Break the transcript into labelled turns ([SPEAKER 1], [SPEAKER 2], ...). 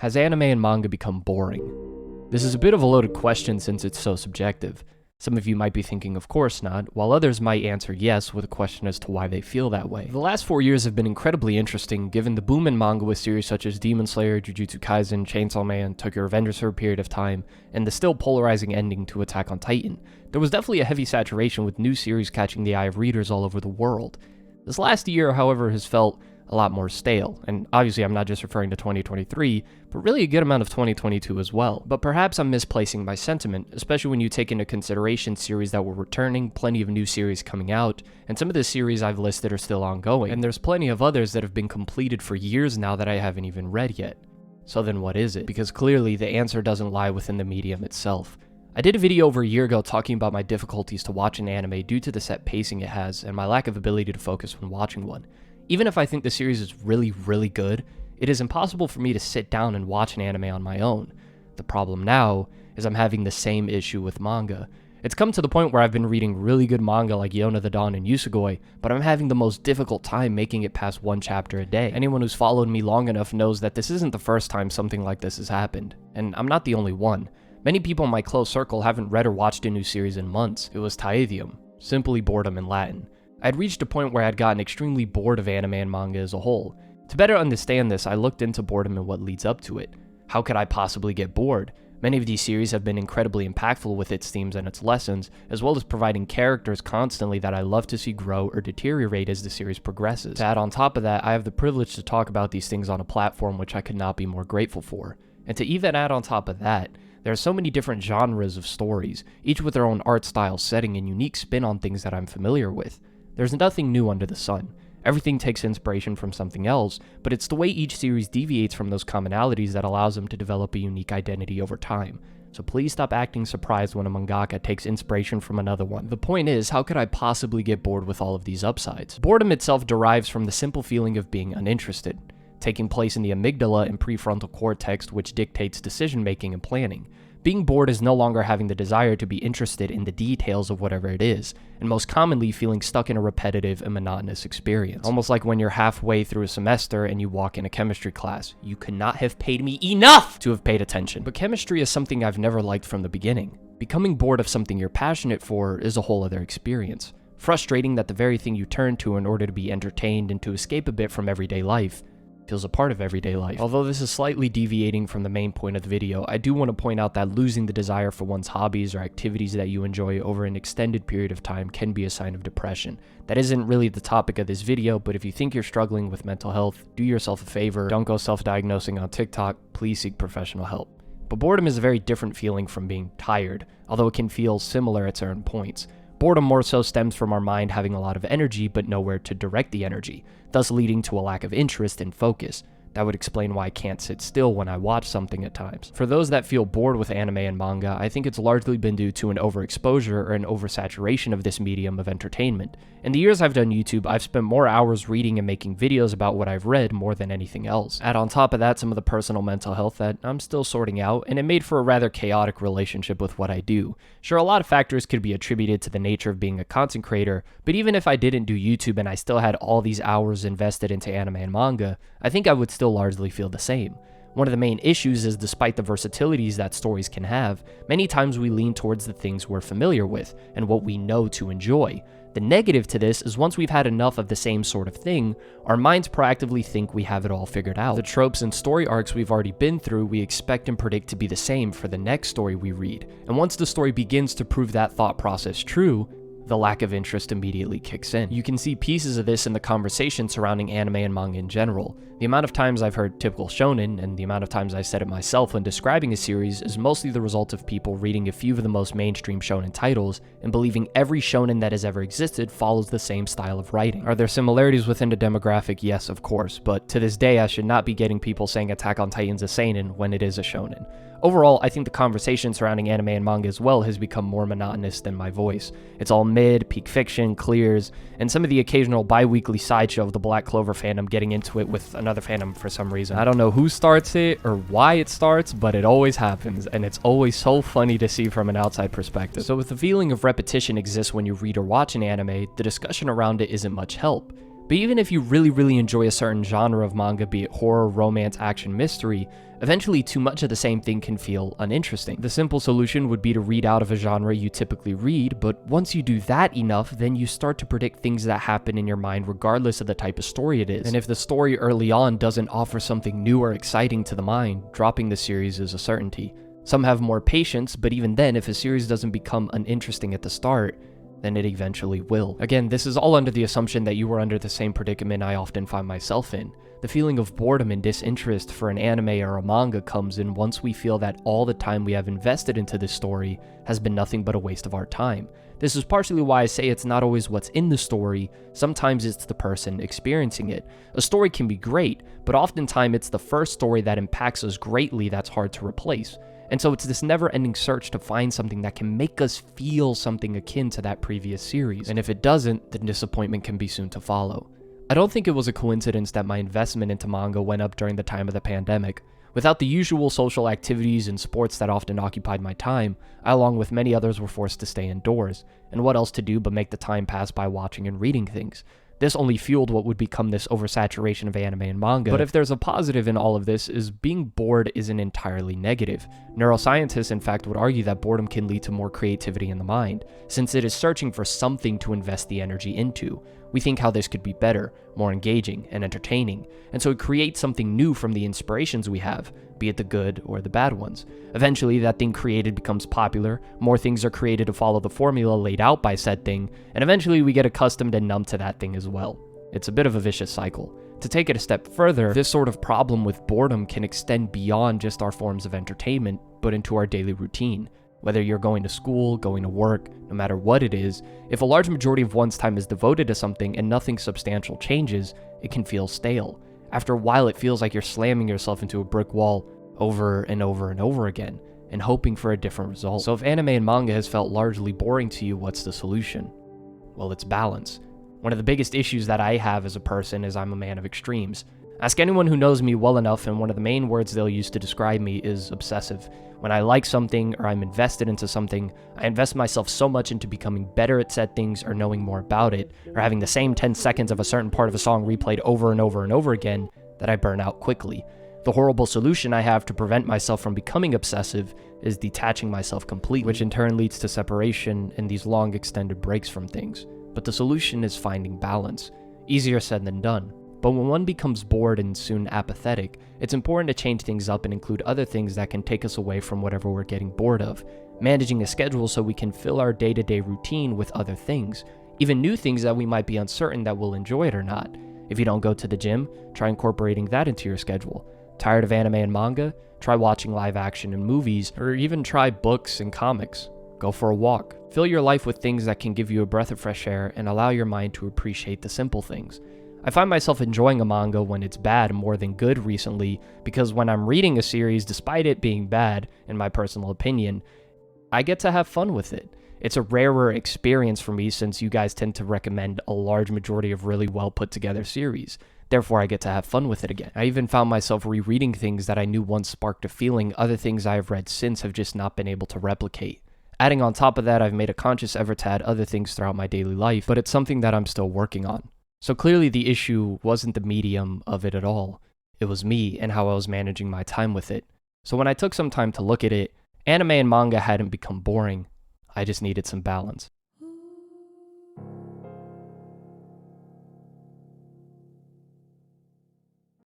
[SPEAKER 1] Has anime and manga become boring? This is a bit of a loaded question since it's so subjective. Some of you might be thinking of course not, while others might answer yes with a question as to why they feel that way. The last 4 years have been incredibly interesting given the boom in manga with series such as Demon Slayer, Jujutsu Kaisen, Chainsaw Man, Tokyo Revengers for a period of time, and the still polarizing ending to Attack on Titan. There was definitely a heavy saturation with new series catching the eye of readers all over the world. This last year, however, has felt a lot more stale, and obviously I'm not just referring to 2023, but really a good amount of 2022 as well. But perhaps I'm misplacing my sentiment, especially when you take into consideration series that were returning, plenty of new series coming out, and some of the series I've listed are still ongoing, and there's plenty of others that have been completed for years now that I haven't even read yet. So then what is it? Because clearly the answer doesn't lie within the medium itself. I did a video over a year ago talking about my difficulties to watch an anime due to the set pacing it has and my lack of ability to focus when watching one. Even if I think the series is really good, it is impossible for me to sit down and watch an anime on my own. The problem now is I'm having the same issue with manga. It's come to the point where I've been reading really good manga like Yona the Dawn and Yusugoi, but I'm having the most difficult time making it past one chapter a day. Anyone who's followed me long enough knows that this isn't the first time something like this has happened, and I'm not the only one. Many people in my close circle haven't read or watched a new series in months. It was taedium, simply boredom in Latin. I had reached a point where I had gotten extremely bored of anime and manga as a whole. To better understand this, I looked into boredom and what leads up to it. How could I possibly get bored? Many of these series have been incredibly impactful with its themes and its lessons, as well as providing characters constantly that I love to see grow or deteriorate as the series progresses. To add on top of that, I have the privilege to talk about these things on a platform which I could not be more grateful for. And to even add on top of that, there are so many different genres of stories, each with their own art style, setting, and unique spin on things that I'm familiar with. There's nothing new under the sun. Everything takes inspiration from something else, but it's the way each series deviates from those commonalities that allows them to develop a unique identity over time. So please stop acting surprised when a mangaka takes inspiration from another one. The point is, how could I possibly get bored with all of these upsides? Boredom itself derives from the simple feeling of being uninterested, taking place in the amygdala and prefrontal cortex, which dictates decision-making and planning. Being bored is no longer having the desire to be interested in the details of whatever it is, and most commonly feeling stuck in a repetitive and monotonous experience. Almost like when you're halfway through a semester and you walk in a chemistry class. You could not have paid me enough to have paid attention. But chemistry is something I've never liked from the beginning. Becoming bored of something you're passionate for is a whole other experience. Frustrating that the very thing you turn to in order to be entertained and to escape a bit from everyday life feels a part of everyday life. Although this is slightly deviating from the main point of the video, I do want to point out that losing the desire for one's hobbies or activities that you enjoy over an extended period of time can be a sign of depression. That isn't really the topic of this video, but if you think you're struggling with mental health, do yourself a favor, don't go self-diagnosing on TikTok, please seek professional help. But boredom is a very different feeling from being tired, although it can feel similar at certain points. Boredom more so stems from our mind having a lot of energy but nowhere to direct the energy, thus leading to a lack of interest and focus. That would explain why I can't sit still when I watch something at times. For those that feel bored with anime and manga, I think it's largely been due to an overexposure or an oversaturation of this medium of entertainment. In the years I've done YouTube, I've spent more hours reading and making videos about what I've read more than anything else. Add on top of that some of the personal mental health that I'm still sorting out, and it made for a rather chaotic relationship with what I do. Sure, a lot of factors could be attributed to the nature of being a content creator, but even if I didn't do YouTube and I still had all these hours invested into anime and manga, I think I would still largely feel the same. One of the main issues is despite the versatilities that stories can have, many times we lean towards the things we're familiar with and what we know to enjoy. The negative to this is once we've had enough of the same sort of thing, our minds proactively think we have it all figured out. The tropes and story arcs we've already been through, we expect and predict to be the same for the next story we read. And once the story begins to prove that thought process true, the lack of interest immediately kicks in. You can see pieces of this in the conversation surrounding anime and manga in general. The amount of times I've heard typical shonen, and the amount of times I've said it myself when describing a series, is mostly the result of people reading a few of the most mainstream shonen titles and believing every shonen that has ever existed follows the same style of writing. Are there similarities within the demographic? Yes, of course, but to this day I should not be getting people saying Attack on Titan's a seinen when it is a shonen. Overall, I think the conversation surrounding anime and manga as well has become more monotonous than my voice. It's all mid, peak fiction, clears, and some of the occasional bi-weekly sideshow of the Black Clover fandom getting into it with another fandom for some reason. I don't know who starts it or why it starts, but it always happens, and it's always so funny to see from an outside perspective. So if the feeling of repetition exists when you read or watch an anime, the discussion around it isn't much help. But even if you really enjoy a certain genre of manga, be it horror, romance, action, mystery, Eventually, too much of the same thing can feel uninteresting. The simple solution would be to read out of a genre you typically read, but once you do that enough, then you start to predict things that happen in your mind regardless of the type of story it is. And if the story early on doesn't offer something new or exciting to the mind, dropping the series is a certainty. Some have more patience, but even then, if a series doesn't become uninteresting at the start, then it eventually will. Again, this is all under the assumption that you are under the same predicament I often find myself in. The feeling of boredom and disinterest for an anime or a manga comes in once we feel that all the time we have invested into this story has been nothing but a waste of our time. This is partially why I say it's not always what's in the story, sometimes it's the person experiencing it. A story can be great, but oftentimes it's the first story that impacts us greatly that's hard to replace. And so it's this never-ending search to find something that can make us feel something akin to that previous series. And if it doesn't, then disappointment can be soon to follow. I don't think it was a coincidence that my investment into manga went up during the time of the pandemic. Without the usual social activities and sports that often occupied my time, I, along with many others, were forced to stay indoors. And what else to do but make the time pass by watching and reading things? This only fueled what would become this oversaturation of anime and manga. But if there's a positive in all of this, is being bored isn't entirely negative. Neuroscientists, in fact, would argue that boredom can lead to more creativity in the mind, since it is searching for something to invest the energy into. We think how this could be better, more engaging, and entertaining, and so it creates something new from the inspirations we have, be it the good or the bad ones. Eventually, that thing created becomes popular, more things are created to follow the formula laid out by said thing, and eventually we get accustomed and numb to that thing as well. It's a bit of a vicious cycle. To take it a step further, this sort of problem with boredom can extend beyond just our forms of entertainment, but into our daily routine. Whether you're going to school, going to work, no matter what it is, if a large majority of one's time is devoted to something and nothing substantial changes, it can feel stale. After a while, it feels like you're slamming yourself into a brick wall over and over and over again, and hoping for a different result. So if anime and manga has felt largely boring to you, what's the solution? Well, it's balance. One of the biggest issues that I have as a person is I'm a man of extremes. Ask anyone who knows me well enough, and one of the main words they'll use to describe me is obsessive. When I like something or I'm invested into something, I invest myself so much into becoming better at said things or knowing more about it, or having the same 10 seconds of a certain part of a song replayed over and over and over again, that I burn out quickly. The horrible solution I have to prevent myself from becoming obsessive is detaching myself completely, which in turn leads to separation and these long extended breaks from things. But the solution is finding balance. Easier said than done. But when one becomes bored and soon apathetic, it's important to change things up and include other things that can take us away from whatever we're getting bored of. Managing a schedule so we can fill our day-to-day routine with other things, even new things that we might be uncertain that we'll enjoy it or not. If you don't go to the gym, try incorporating that into your schedule. Tired of anime and manga? Try watching live action and movies, or even try books and comics. Go for a walk. Fill your life with things that can give you a breath of fresh air and allow your mind to appreciate the simple things. I find myself enjoying a manga when it's bad more than good recently, because when I'm reading a series, despite it being bad, in my personal opinion, I get to have fun with it. It's a rarer experience for me since you guys tend to recommend a large majority of really well put together series. Therefore, I get to have fun with it again. I even found myself rereading things that I knew once sparked a feeling other things I have read since have just not been able to replicate. Adding on top of that, I've made a conscious effort to add other things throughout my daily life, but it's something that I'm still working on. So clearly the issue wasn't the medium of it at all. It was me and how I was managing my time with it. So when I took some time to look at it, anime and manga hadn't become boring. I just needed some balance.